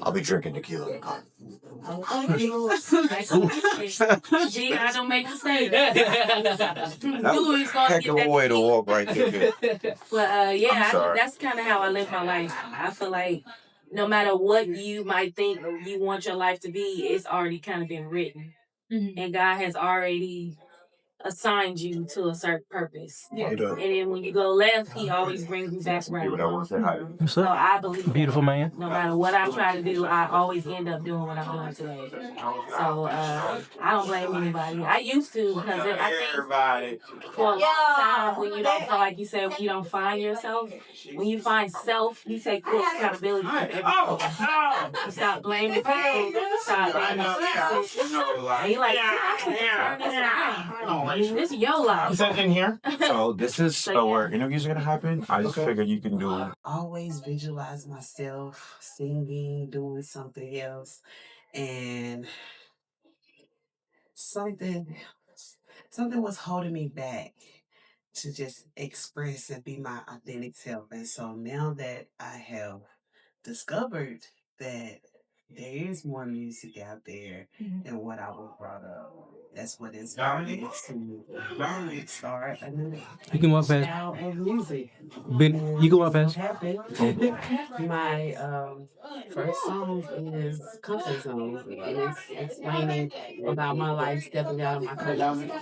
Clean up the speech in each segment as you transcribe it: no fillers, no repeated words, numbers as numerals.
I'll be drinking tequila in the car. Gee, I don't make mistakes. Heck of a way to walk right there. But that's kind of how I live my life. I feel like no matter what you might think or you want your life to be, it's already kind of been written. And God has already assigned you to a certain purpose. Yeah. And then when you go left, he always brings you back right. So I believe Beautiful man. no matter what I try to do, I always end up doing what I'm doing today. So I don't blame anybody. I used to because I think for a long time when you don't feel like you said when you don't find yourself, when you find self, you take full accountability for everything. You stop blaming people. Stop blaming people. And you're like, I can turn this around. This is your life. Is that in here? So this is where interviews are gonna happen. I just figured you can do. Always visualize myself singing, doing something else, and something was holding me back to just express and be my authentic self. And so now that I have discovered that there is more music out there than what I was brought up, that's what inspired me to start a new You can walk past. style of music. You can walk past. Happened. My first song is Comfort Zone, and it's explaining about my life stepping out of my comfort zone.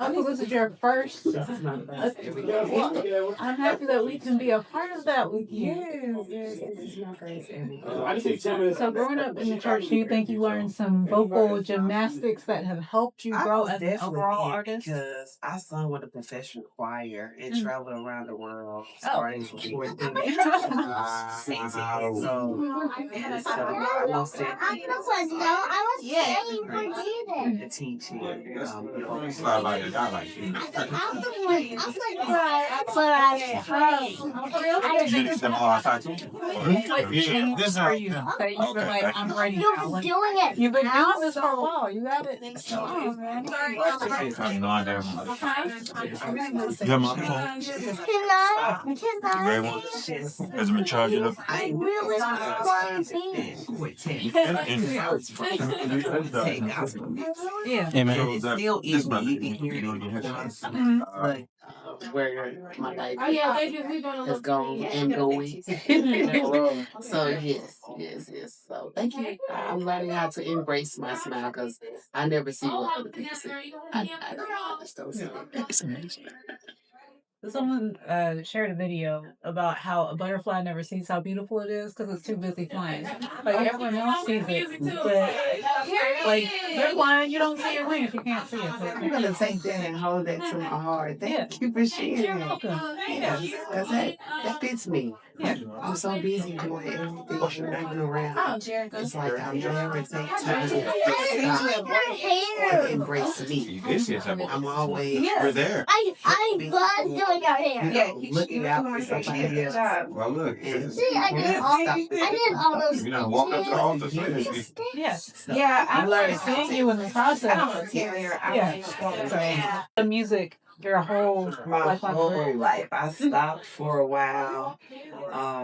Okay, this is your first. This is my first every day. I'm happy that we can be a part of that with you. Yes, this is my first every day. So growing up in the church, do you think you learned some vocal gymnastics that have helped you grow as an overall artist? Because I sung with a professional choir and traveled around the world starting from 14. So I most the teaching. This is for you. That you've been like, I'm ready now. You've been doing this for a while. You got it. As I'm in charge of the. I really Yeah. Amen. it's still easy to hear where my life has gone and going. So yes. So thank you. I'm learning how to embrace my smile because I never see what other people see. I just don't see it. It's amazing. Someone shared a video about how a butterfly never sees how beautiful it is because it's too busy flying. Like everyone else sees it, but like you're flying, you don't see your wings, you can't see it. So I'm gonna take that and hold that to my heart. Thank you for sharing. you're welcome. Yes, because that fits me. Yeah. I'm so busy doing everything and moving around. It's like I'm never take time to embrace me. I'm always We're there. I love doing our hair. looking out for somebody else. Well, look. See, I did all those You know, walk up to all the things. Yes. Yeah, I'm learning seeing you in the process. Yeah. The music your whole My life. whole life. I stopped for a while. I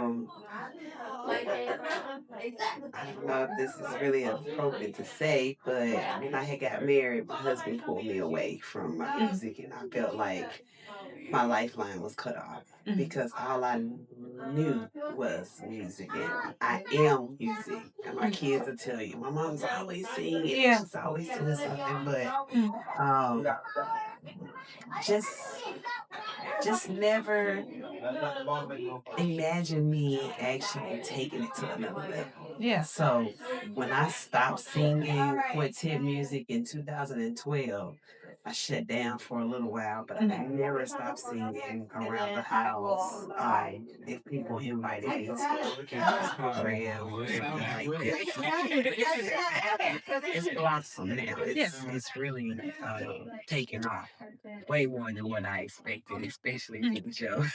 don't know if this is really appropriate to say, but when I had got married, my husband pulled me away from my music, and I felt like my lifeline was cut off because all I knew was music, and I am music. And my kids will tell you, my mom's always singing, she's always doing something, but just never imagine me actually taking it to another level. Yeah. So when I stopped singing quartet music in 2012, I shut down for a little while, but I never stopped singing around the house. If people invited me to a program or something like that. It's blossomed now. It's really taken off way more than what I expected, especially with the show.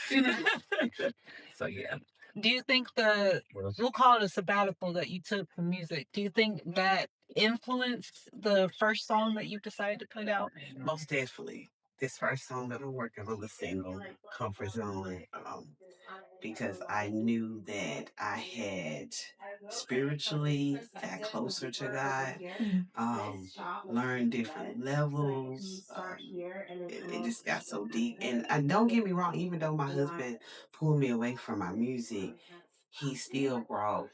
So yeah. Do you think we'll call it a sabbatical that you took from music, do you think that influenced the first song that you decided to put out? Most definitely. this first song that I'm working on, the single Comfort Zone, because I knew that I had spiritually got closer to God, learned different levels. It just got so deep. And don't get me wrong, even though my husband pulled me away from my music, he still brought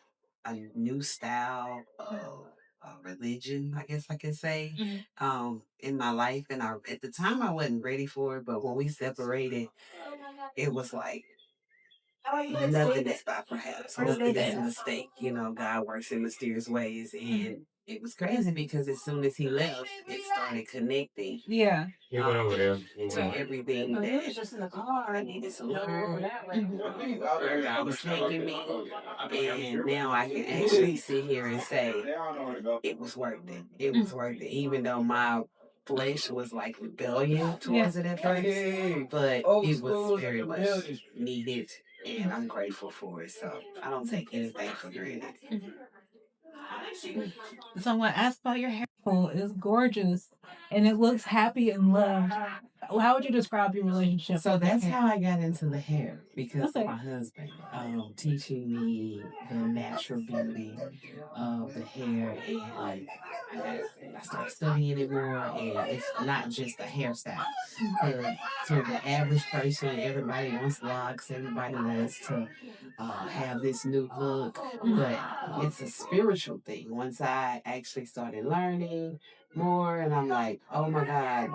a new style of religion, I guess I can say, in my life. And at the time, I wasn't ready for it, but when we separated, it was like nothing is by perhaps, nothing is a mistake. You know, God works in mysterious ways, and it was crazy because as soon as he left, it started connecting. Yeah. He went over there. To everything that I needed to learn. Where I was taking me, and now I can actually sit here and say it was worth it. It was worth it, even though my flesh was like rebellion towards it at first, but it was very much needed, and I'm grateful for it. So I don't take anything for granted. So I want to ask about your hair. It's gorgeous, and it looks happy and loved. How would you describe your relationship? So with the that's hair? how I got into the hair because Okay. of my husband teaching me the natural beauty of the hair, and I started studying it more. And it's not just a hairstyle. To the average person, everybody wants locks. Everybody wants to have this new look, but it's a spiritual thing. Once I actually started learning more, and I'm like, oh my God,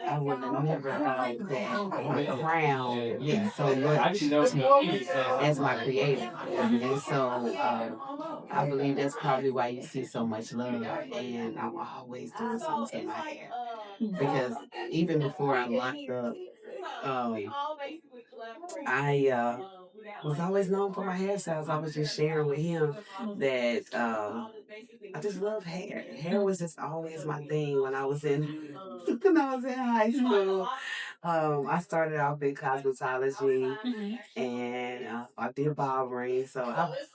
I would have never thought that the crown meant so much to me as my creator. And so I believe that's probably why you see so much love. And I'm always doing something to my hair. Because even before I locked up, I was always known for my hairstyles. I was just sharing with him that I just love hair. Hair was just always my thing when I was in when I was in high school. I started off in cosmetology, and I did barbering. So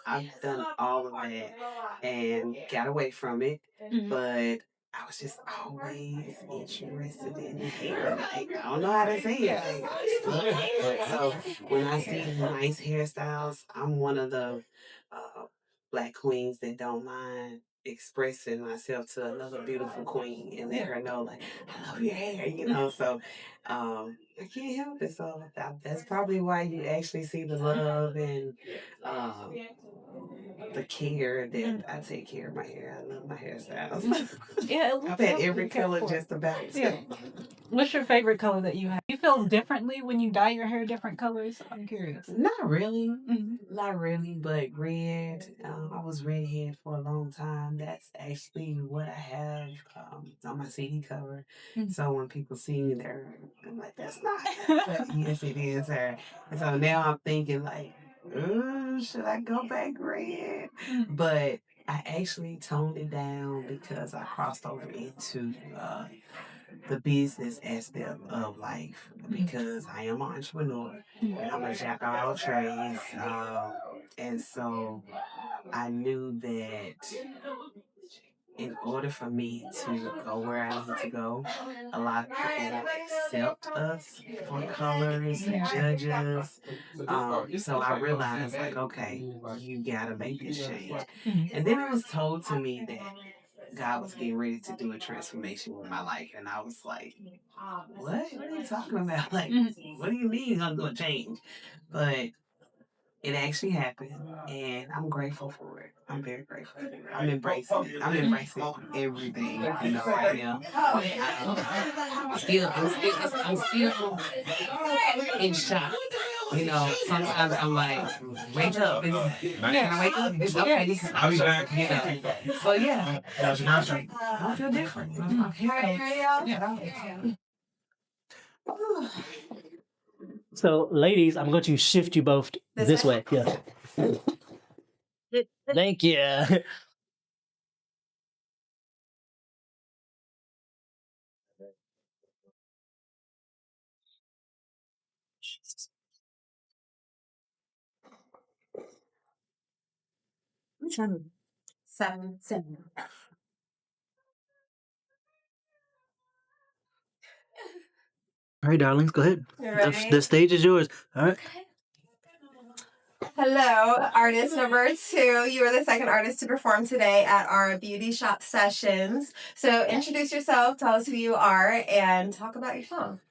I've done all of that and got away from it. But I was just always interested in hair. Like, I don't know how to say it. Like, I just love hair. So when I see nice hairstyles, I'm one of the black queens that don't mind expressing myself to another beautiful queen and let her know, like, I love your hair, you know. So I can't help it. So that's probably why you actually see the love and um, the care that I take care of my hair. I love my hairstyles. Yeah, it looks I've had so every good. color just about. Yeah. What's your favorite color that you have? You feel differently when you dye your hair different colors? I'm curious. Not really. Not really, but red. I was redhead for a long time. That's actually what I have on my CD cover. So when people see me there, I'm like, that's not her. But yes, it is her. And so now I'm thinking like, should I go back red? But I actually toned it down because I crossed over into the business aspect of life because I am an entrepreneur and I'm a jack of all trades. And so I knew that in order for me to go where I need to go, a lot of people won't accept us for colors and judges. So I realized, like, okay, you gotta make this change. And then it was told to me that God was getting ready to do a transformation with my life. And I was like, what? What are you talking about? Like, what do you mean I'm going to change? But it actually happened, and I'm grateful for it. I'm very grateful for it. I'm embracing it. I'm embracing everything, you know, right now. I'm still in shock. You know, sometimes I'm like, wake up. Can I wake up? It's okay. I'll be back. You know. So yeah, I feel different. I'm here. So, ladies, I'm going to shift you both this way. Yeah. Thank you. Which one? Seven. All right, darlings, go ahead. You ready? The stage is yours. All right. Hello, artist number 2. You are the second artist to perform today at our beauty shop sessions. So introduce yourself, tell us who you are, and talk about your song.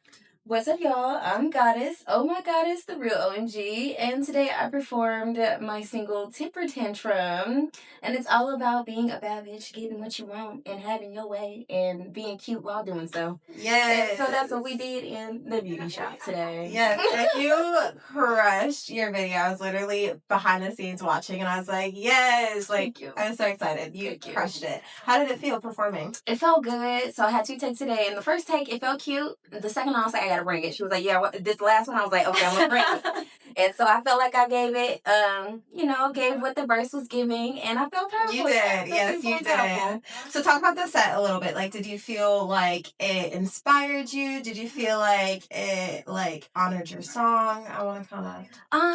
What's up, y'all? I'm Goddess. Oh my Goddess, the real OMG. And today I performed my single Temper Tantrum. And it's all about being a bad bitch, getting what you want, and having your way, and being cute while doing so. Yes. And so that's what we did in the beauty shop today. Yes, and you crushed your video. I was literally behind the scenes watching, and I was like, yes. Like, Thank you. I'm so excited. You Thank you. crushed it. How did it feel performing? It felt good. So I had 2 takes today. And the first take, it felt cute. The second one, I was like, I gotta bring it. She was like, yeah, this last one, I was like, okay, I'm gonna bring it. And so I felt like I gave it, gave what the verse was giving, and I felt powerful. You did. Yes, you did. So talk about the set a little bit. Like, did you feel like it inspired you? Did you feel like it, like, honored your song? I want to kind of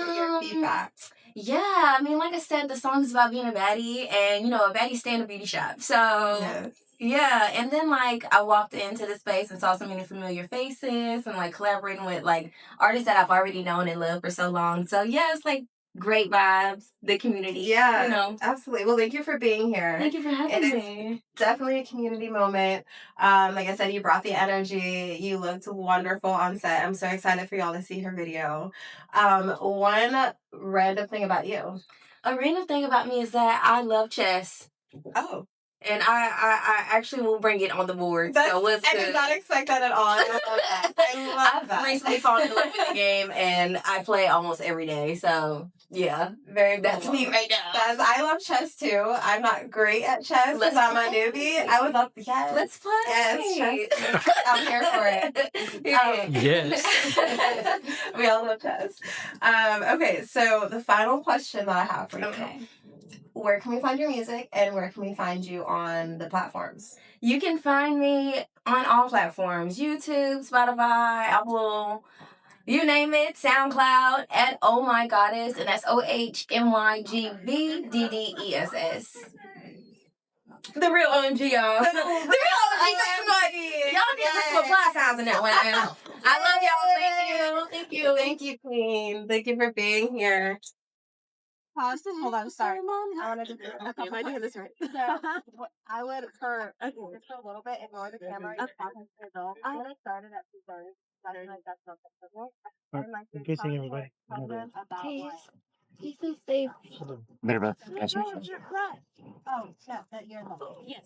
get your feedback. Yeah, I mean, like I said, the song's about being a baddie, and, a baddie stay in a beauty shop. So, Yes. yeah, and then, like, I walked into the space and saw so many familiar faces and, like, collaborating with, like, artists that I've already known and loved for so long. So, yeah, it's, like, great vibes, the community. Yeah, absolutely. Well, thank you for being here. Thank you for having me. Definitely a community moment. Like I said, you brought the energy. You looked wonderful on set. I'm so excited for y'all to see her video. One random thing about you. A random thing about me is that I love chess. Oh. And I actually will bring it on the board. So what's I did not expect that at all. I love that. I love that. I've recently fallen in love with the game, and I play almost every day. So yeah, that's me right now. I love chess too. I'm not great at chess because I'm a newbie. I was up. Yes. Let's play. Yes, chess. I'm here for it. Yes. We all love chess. Okay, so the final question that I have for you. Okay. Where can we find your music, and where can we find you on the platforms? You can find me on all platforms: YouTube, Spotify, Apple, you name it, SoundCloud, at Oh My Goddess, and that's OHMYGVDDESS. The real OMG, y'all. The real OMG. Y'all need to put some applause sounds in that one. I love y'all. Thank you. Thank you, Queen. Thank you for being here. Pause. Hold on. Sorry. I wanted to. Okay, am I doing this right? I would for a little bit ignore the camera. I would have started at 2:30. That's not okay. I'm kissing everybody. Please stay. Better about Oh, no, that you're not. Yes.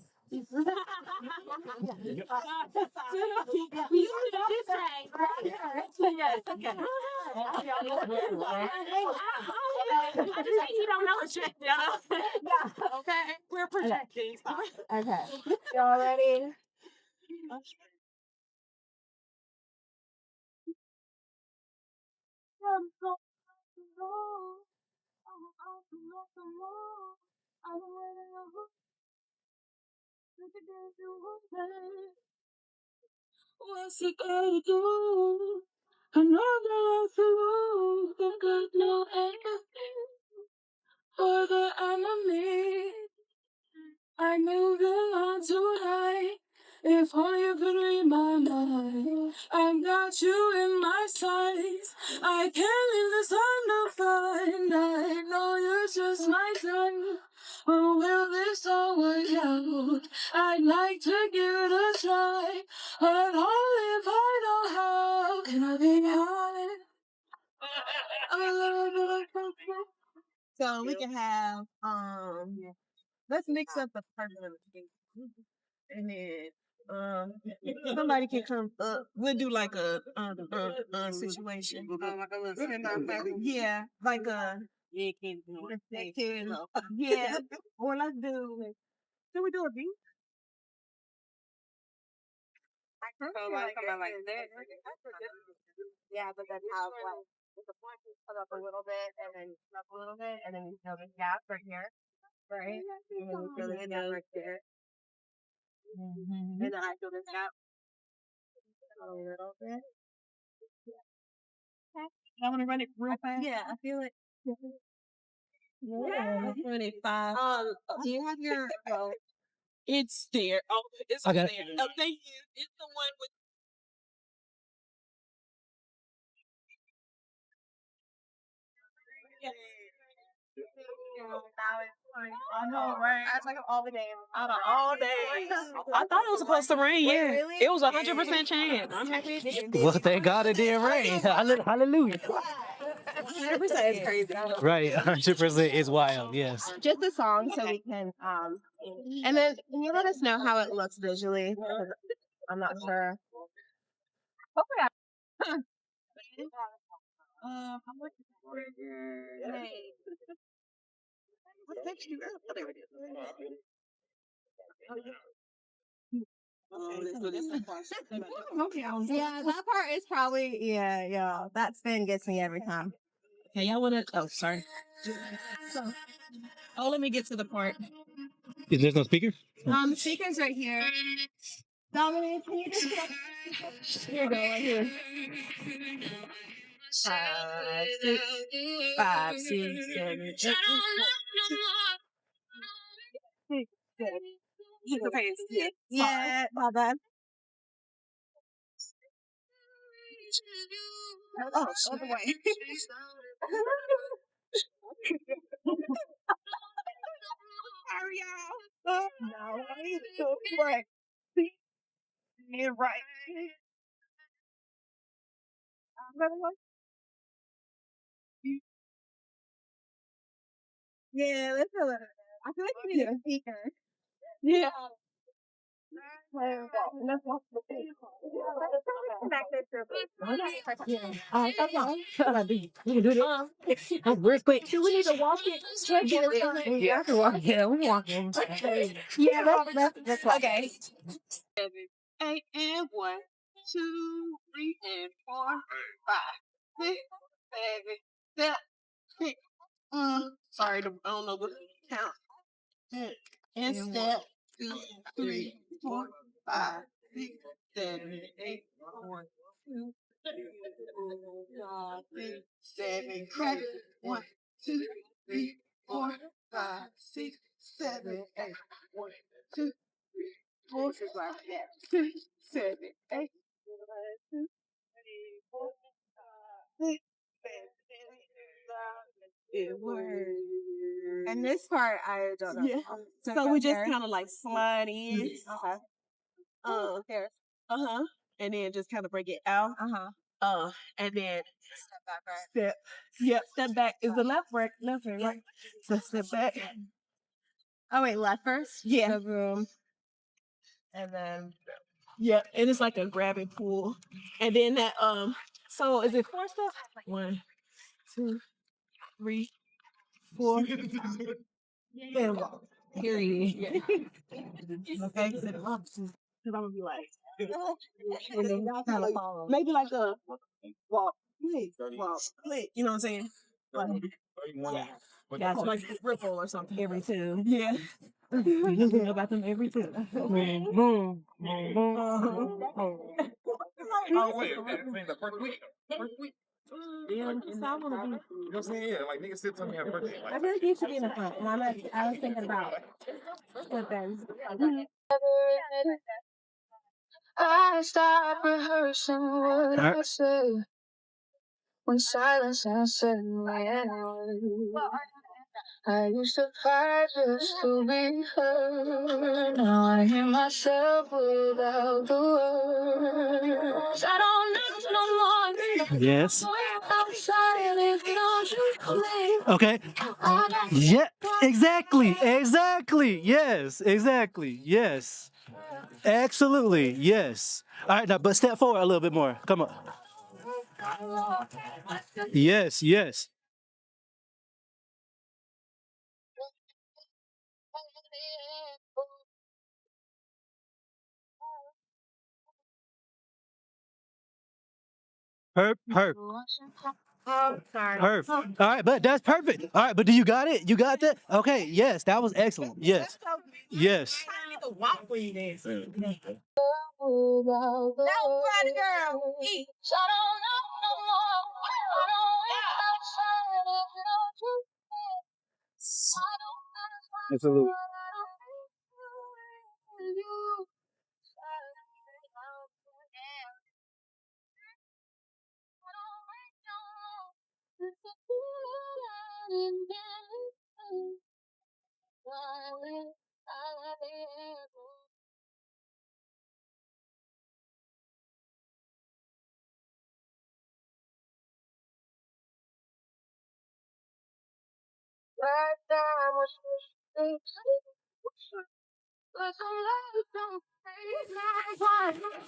Okay, we're projecting. Okay. Y'all ready? What's it gonna do? Another fool, don't got no empathy for the enemy. I knew the line too high. If only you could read my mind. I got you in my sights. I can't leave the sun to find. I know you're just my son. But will this all work out? I'd like to give it a try, but only if I know how. Can I be high? So we can have let's mix up the person and then somebody can come up. We'll do like a situation. Yeah, like a reflective. Yeah, or let's do. Should we do a beat? Yeah, but then how like with the point you put up a little bit and then up a little bit and then you fill this gap right here, right? And then you fill this gap right there. And then I fill this gap a little bit. I want to run it real fast. Yeah, I feel it. Yeah, let's run it fast. Do you have your? It's there. Oh, it's I got there. Oh, thank you. It's the one with. I know, right? I like all the days. Out of all days. I thought it was supposed to rain, yeah. Really? It was 100% chance. I'm happy. Well, thank God it didn't rain. Hallelujah. 100% is crazy. Right, 100% is wild. Yes. Just a song so we can and then can you let us know how it looks visually? Because I'm not sure. I'm looking for your name. What picture you got? Oh, there it is. Oh, let's do this. Okay. Yeah, that part is probably yeah. That spin gets me every time. Okay, y'all wanna? Oh, sorry. Oh, let me get to the part. There's no speaker? The speaker's right here. Dominic, can you just here you go right here. 5, 6, 7, 8. Yeah, my bad. Oh, other way. Sorry, y'all. No, I need to go right. Yeah, right. Yeah, let's do it. I feel like we need a speaker. Yeah. Let's walk the thing. Back there. You can do this. Real quick. Do we need to walk it? Stretch it. Yeah, I can walk. Yeah, we walking. Yeah, that's okay. 8 and 1, 2, 3 and 4, 5, 6, 7, 8. Sorry, I don't know the count. And step 2, 3, 4, 5, 6, 7, 8, 1, 2, 3, 4, 5, 6, 7, crack. 1, 2, 3, 4, 5, 6, 7, 8. 1, 2, 3, 4, 6, 7, 8. 1, 2, 3, 4, 5, 6, 7, 8. It works. And this part, I don't know. Yeah. So we just kind of like slide in. Okay. Here. And then just kind of bring it out. And then step back, right? Yep, step back. Is the left break? Left break, right? So step back. Oh wait, left first? Yeah. And then yeah, and it's like a grab and pull. And then that so is it 4 steps? 1, 2, 3, 4. Then walk. Period. Yeah. Okay, so the opposite. Because I'm gonna be like, and then kind of follow. Maybe like a walk, click. You know what I'm saying? Like, yeah, like a ripple or something. Every two. Yeah. We know about them every two. Boom, boom, boom, boom. Oh wait, the first week. Yeah, I want to be. You know what I'm saying? Yeah, like niggas still tell me at first. I feel like you should be in the front, and I was thinking about flipping. I stopped rehearsing what I say when silence answered me. I used to fight just to be heard. Now I hear myself without the words. I don't need no more. Yes. Outside if you don't choose me. Okay. Yeah. Exactly. Exactly. Yes. Exactly. Yes. Absolutely. Yes. All right. Now, but step forward a little bit more. Come on. Yes. Yes. Herb. Sorry. Perf. All right, but that's perfect. All right, but do you got it? You got that? Okay, yes, that was excellent. Yes. Yes. I need to walk for you then. That was right, girl. Eat. Absolutely.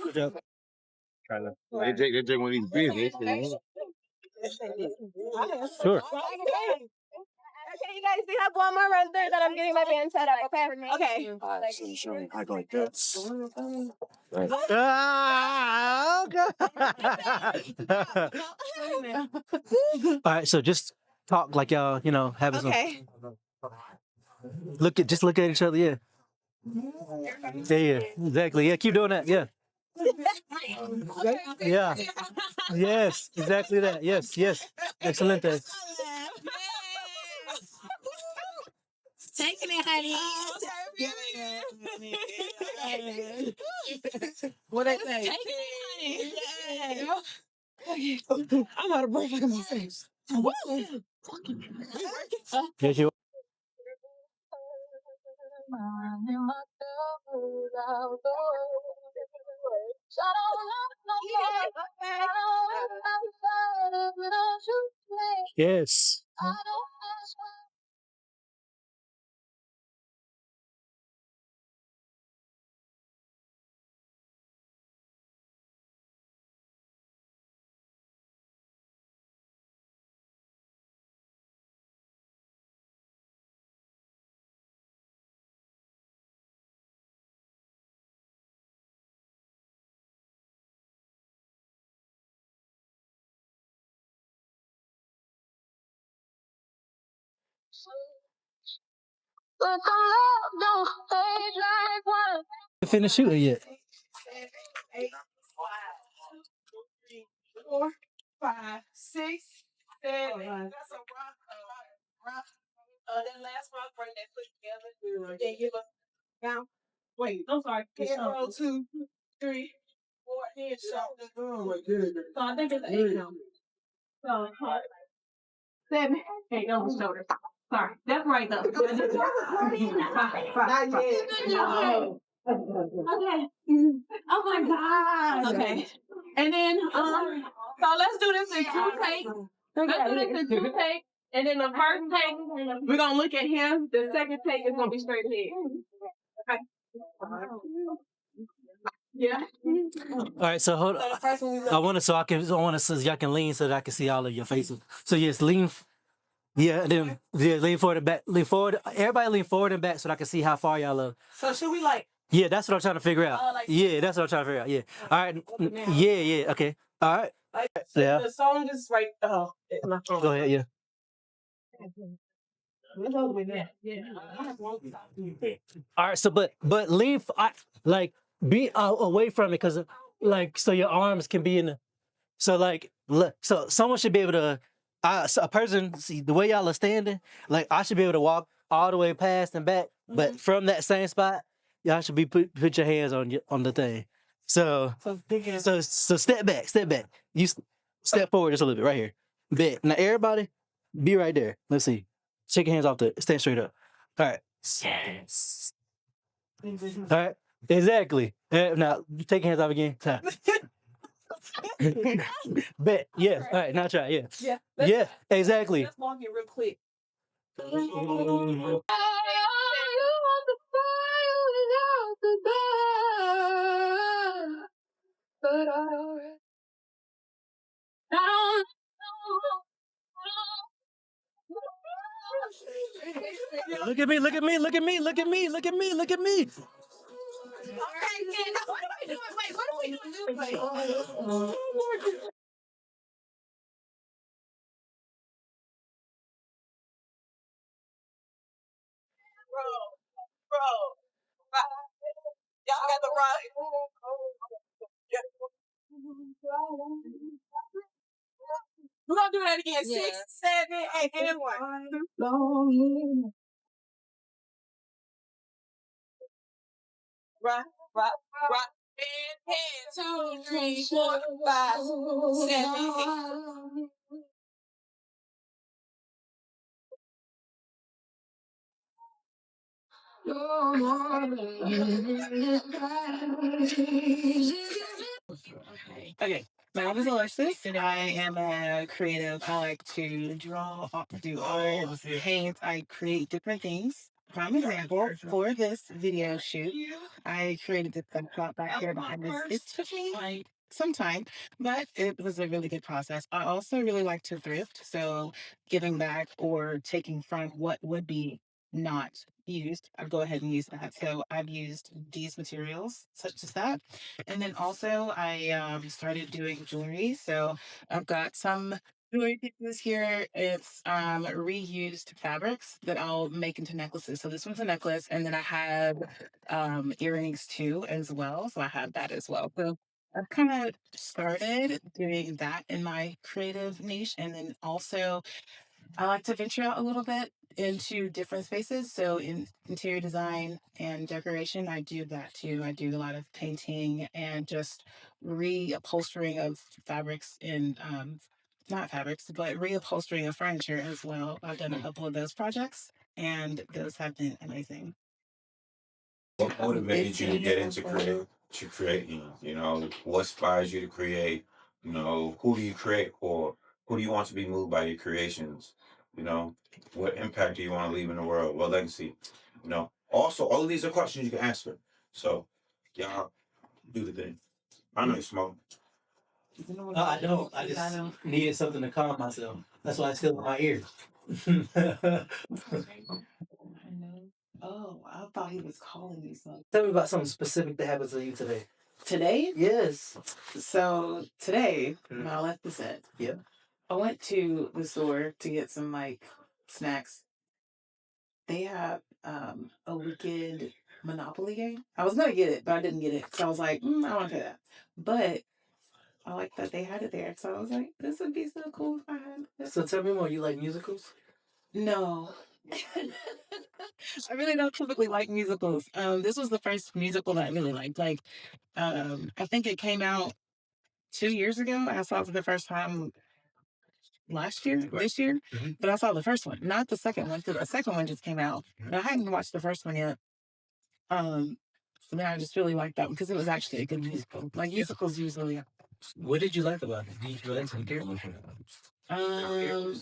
Good job. Trying to. They take one of these business. Sure. Okay, you guys, we have one more run through that I'm getting my band set up, okay? Okay. I go like this. Ah, okay. All right, so just talk like y'all, having Okay. just look at each other, yeah. Yeah, exactly. Yeah, keep doing that. Yeah. Yeah. Yes, exactly that. Yes, yes. Excellent. Taking it, honey. What they say? Taking it, honey. I'm out of breath. Look at my face. Woo! Yes, you. Yes. Finish shooting yet? 8, 4, 5, 6, 7. That's a rock. That last rock right there put together. Then give us down. Wait, I'm sorry. Roll 2, 3, 4, and shot. So I think it's 8 now. So 7, 8 on the shoulder. Sorry, that's right though. Not yet. Okay. Oh my God. Okay. And then so let's do this in 2 takes. Let's do this in 2 takes. And then the first take, we're gonna look at him. The second take is gonna be straight ahead. Okay. Yeah. All right, so hold on. So the first one we I want to so y'all can lean so that I can see all of your faces. So yes, lean. Yeah, and then lean forward and back. Lean forward. Everybody lean forward and back so that I can see how far y'all are. So should we like? Yeah, that's what I'm trying to figure out. Like, Yeah, that's what I'm trying to figure out. Yeah. All right. Yeah. Okay. All right. Yeah. The song is right. Oh, my phone. Go ahead. Yeah. Yeah. All right. So, but lean. Like be away from it because so your arms can be in the. So so someone should be able to. So a person see the way y'all are standing. Like I should be able to walk all the way past and back, but from that same spot, y'all should be put your hands on the thing. So step back. You step forward just a little bit right here. Bet. Now everybody, be right there. Let's see. Shake your hands off stand straight up. All right. Yes. All right. Exactly. Now take your hands off again. Time. Bet. Yeah. All right. Now try. Yeah. Yeah. Exactly. Let's walk it real quick. Look at me. Look at me. Look at me. Look at me. Look at me. Look at me. What are we doing? Wait, what are we doing? Bro. Y'all got the right. We're gonna do that again. 6, 7, 8, and 1. Rock. And 10, 2, 3, 4, 5, 7, 8. Okay. My name is Alexis, and I am a creative. I like to draw, do art, paint. I create different things. Prime example, for this video shoot, I created this backdrop back here behind this. It took me like some time, but it was a really good process. I also really like to thrift, so giving back or taking from what would be not used, I'd go ahead and use that. So I've used these materials such as that. And then also I started doing jewelry. So I've got some jewelry pieces here. It's reused fabrics that I'll make into necklaces. So this one's a necklace, and then I have earrings too as well. So I have that as well. So I've kind of started doing that in my creative niche, and then also I like to venture out a little bit into different spaces. So in interior design and decoration, I do that too. I do a lot of painting and just reupholstering of fabrics and not fabrics, but reupholstering of furniture as well. I've done a couple of those projects and those have been amazing. What motivated you to get into creating? You know, what inspires you to create? You know, who do you create for? Who do you want to be moved by your creations? You know, what impact do you want to leave in the world? What legacy? You know, also all of these are questions you can answer. So, y'all do the thing. I know you smoke. I don't. I just needed something to calm myself. That's why I still in my ears. I know. Oh, I thought he was calling me something. Tell me about something specific that happened to you today. Today? Yes. So today, Mhm. I'll let this in. Yeah. I went to the store to get some like snacks. They have a wicked Monopoly game. I was gonna get it, but I didn't get it. So I was like, I want to play that. But I like that they had it there. So I was like, this would be so cool if I had it. So tell me more. You like musicals? No. I really don't typically like musicals. This was the first musical that I really liked. Like, I think it came out 2 years ago. I saw it for the first time last year, this year, but I saw the first one, not the second one, because the second one just came out. And I hadn't watched the first one yet. Um, so then I just really liked that one because it was actually a good musical. Like musicals usually. What did you like about it? Did you like some characters? Um,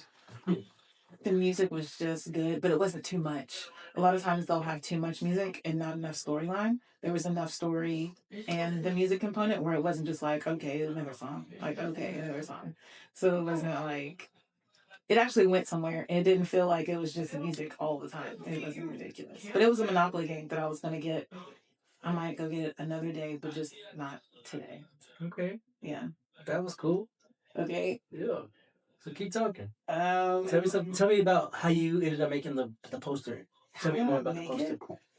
the music was just good, but it wasn't too much. A lot of times they'll have too much music and not enough storyline. There was enough story and the music component where it wasn't just like, okay, another song, like, okay, another song. So it wasn't like, it actually went somewhere. It didn't feel like it was just music all the time. It wasn't ridiculous. But it was a Monopoly game that I was going to get. I might go get it another day, but just not today. Okay. Yeah. That was cool. Okay. Yeah. So keep talking. Tell me something. Tell me about how you ended up making the poster. Tell me more about the poster.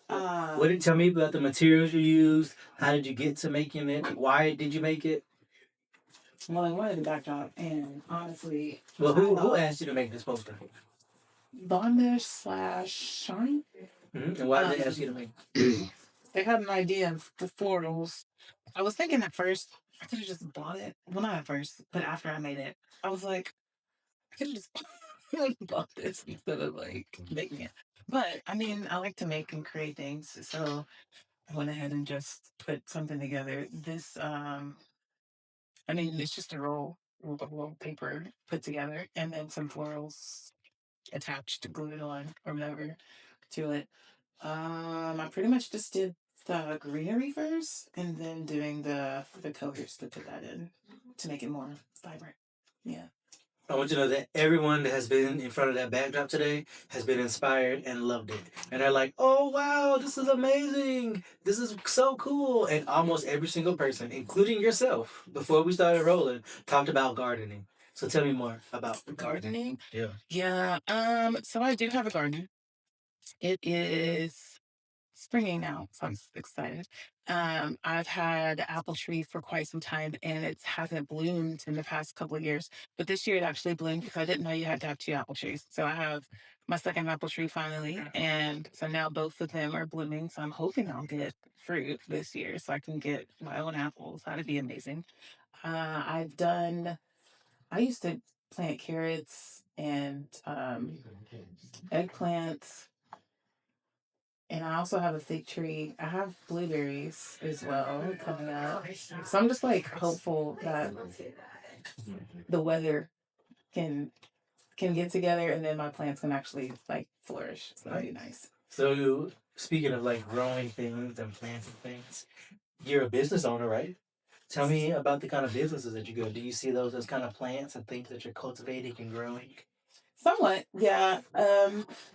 What did tell me about the materials you used? How did you get to making it? Why did you make it? Well, I wanted the backdrop, and honestly, Well, who asked you to make this poster? Bondage slash Shine. And why did they ask you to make it? They had an idea of the florals. I was thinking at first I could have just bought it. Well, not at first, but after I made it, I was like, I could have just bought this instead of like making it. But I mean, I like to make and create things, so I went ahead and just put something together. This, I mean, it's just a roll of paper put together, and then some florals attached, glued on, or whatever to it. I pretty much just did the greenery first, and then doing the colors to put that in to make it more vibrant. Yeah. I want you to know that everyone that has been in front of that backdrop today has been inspired and loved it. And they're like, oh, wow, this is amazing. This is so cool. And almost every single person, including yourself, before we started rolling, talked about gardening. So tell me more about Gardening. Yeah. Yeah. So I do have a garden. It is springing now, so I'm excited. I've had apple tree for quite some time, and it hasn't bloomed in the past couple of years. But this year it actually bloomed because I didn't know you had to have two apple trees. So I have my second apple tree finally, and so now both of them are blooming. So I'm hoping I'll get fruit this year, so I can get my own apples. That'd be amazing. I've done. I used to plant carrots and eggplants. And I also have a fig tree. I have blueberries as well coming up. So I'm just like hopeful that the weather can get together and then my plants can actually like flourish. So that'd be nice. So speaking of like growing things and planting things, you're a business owner, right? Tell me about the kind of businesses that you go. Do you see those as kind of plants and things that you're cultivating and growing? Somewhat, yeah.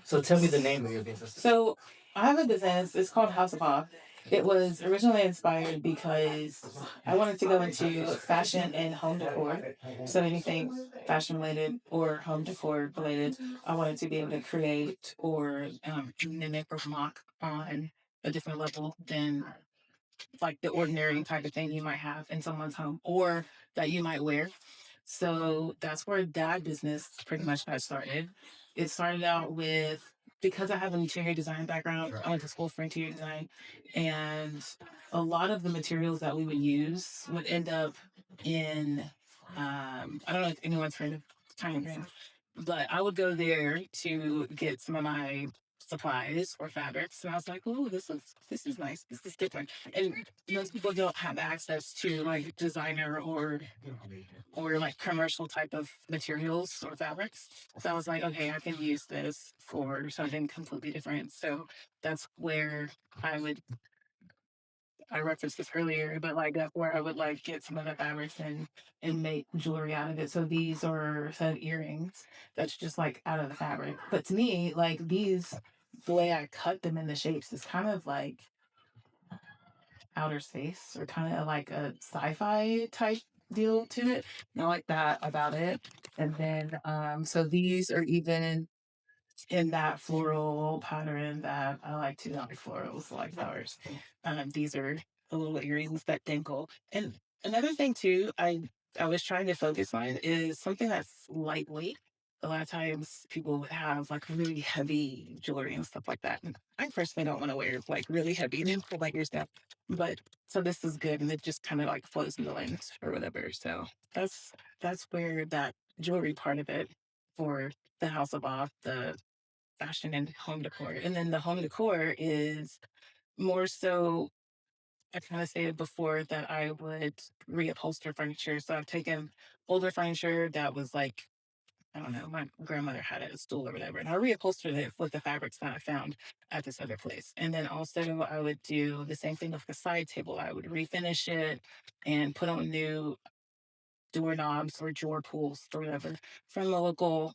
So tell me the name of your business. So I have a business. It's called House of Awe. It was originally inspired because I wanted to go into fashion and home decor. So anything fashion related or home decor related, I wanted to be able to create or mimic or mock on a different level than like the ordinary type of thing you might have in someone's home or that you might wear. So that's where that business pretty much got started. It started out with because I have an interior design background, I went to school for interior design, and a lot of the materials that we would use would end up in I don't know if anyone's heard of Tiny Green, but I would go there to get some of my supplies or fabrics, and I was like, "Oh, this is nice. This is different." And most people don't have access to like designer or like commercial type of materials or fabrics. So I was like, okay, I can use this for something completely different. So that's where I would I referenced this earlier, but like that's where I would like get some of the fabrics and make jewelry out of it. So these are set of earrings that's just like out of the fabric. But to me, like these, the way I cut them in the shapes is kind of like outer space or kind of like a sci-fi type deal to it. And I like that about it. And then so these are even in that floral pattern that I like to like florals, like flowers. These are the little earrings that dangle. And another thing too, I was trying to focus on is something that's lightweight. A lot of times people would have like really heavy jewelry and stuff like that. And I personally don't want to wear like really heavy for like your stuff. But so this is good and it just kind of like flows in the lens or whatever. So that's where that jewelry part of it for the House of Off, the fashion and home decor. And then the home decor is more so, I kind of stated before that I would reupholster furniture. So I've taken older furniture that was like, I don't know, my grandmother had a stool or whatever, and I reupholstered it with the fabrics that I found at this other place. And then also I would do the same thing with the side table. I would refinish it and put on new doorknobs or drawer pulls or whatever from the local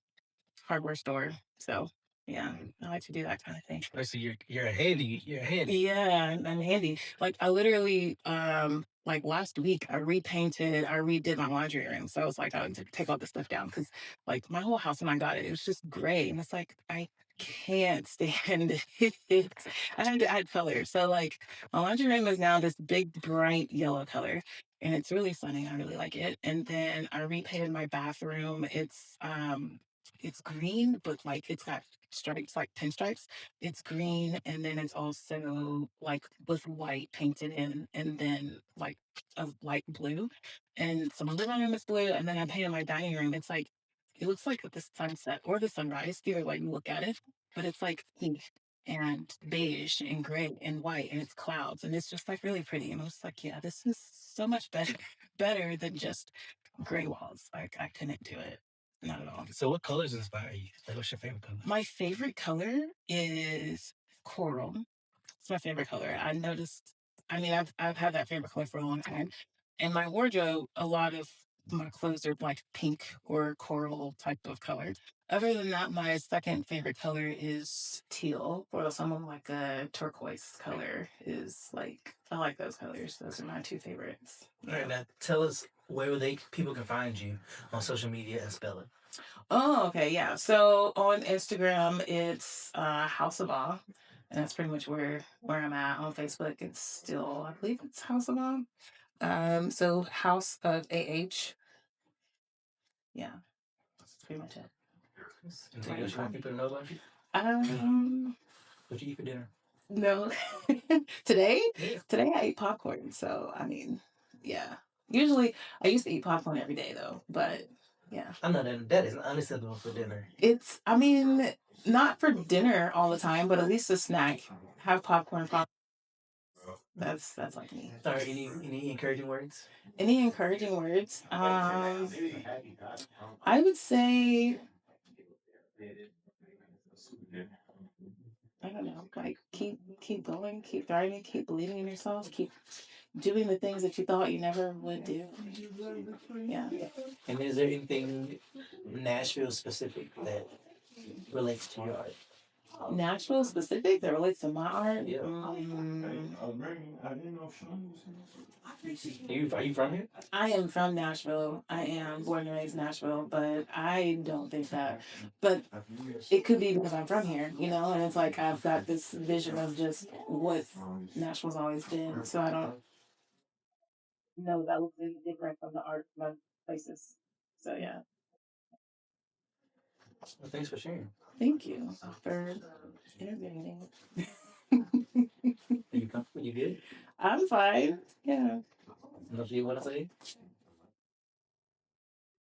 hardware store. So yeah, I like to do that kind of thing. I see you're handy. You're handy. Yeah, I'm handy. Like I literally like last week I redid my laundry room. So I was like, I would take all this stuff down because like my whole house when I got it, it was just gray. And it's like I can't stand it. I had to add color. So like my laundry room is now this big bright yellow color. And it's really stunning. I really like it. And then I repainted my bathroom. It's green, but like it's got stripes, like pinstripes. It's green, and then it's also like with white painted in, and then like a light blue. And so my living room is blue, and then I painted my dining room. It's like it looks like the sunset or the sunrise, either way you look at it. But it's like pink and beige and gray and white, and it's clouds, and it's just like really pretty. And I was like, yeah, this is so much better than just gray walls. Like I couldn't do it. Not at all. So what colors inspire you? Like what's your favorite color? My favorite color is coral. It's my favorite color. I noticed. I mean, I've had that favorite color for a long time. In my wardrobe, a lot of my clothes are like pink or coral type of color. Other than that, my second favorite color is teal, or someone like a turquoise color is like I like those colors. Those are my two favorites. All right, now tell us where people can find you on social media and spell it. Oh, okay, yeah. So on Instagram, it's House of Awe, and that's pretty much where I'm at. On Facebook, it's still I believe it's House of Awe. So House of AH. Yeah, that's pretty much it. Anything else you want people to know about you? What you eat for dinner? No. Today? Yeah. Today I ate popcorn, so I mean, yeah. Usually I used to eat popcorn every day though, but Yeah. I know that is unacceptable for dinner. It's, I mean, not for dinner all the time, but at least a snack. Have popcorn. That's like me. Sorry, any encouraging words? Any encouraging words? I would say, I don't know, like keep going, keep thriving, keep believing in yourself, keep doing the things that you thought you never would do. Yeah. And is there anything Nashville specific that relates to your art? Nashville specific that relates to my art? Yeah. Are you from here? I am from Nashville. I am born and raised in Nashville, but I don't think that. But it could be because I'm from here, you know, and it's like I've got this vision of just what Nashville's always been. So I don't know that looks any different from the art of my places. So yeah. Well, thanks for sharing. Thank you for interviewing me. Are you comfortable? You good? I'm fine. Yeah. Nothing you want to say?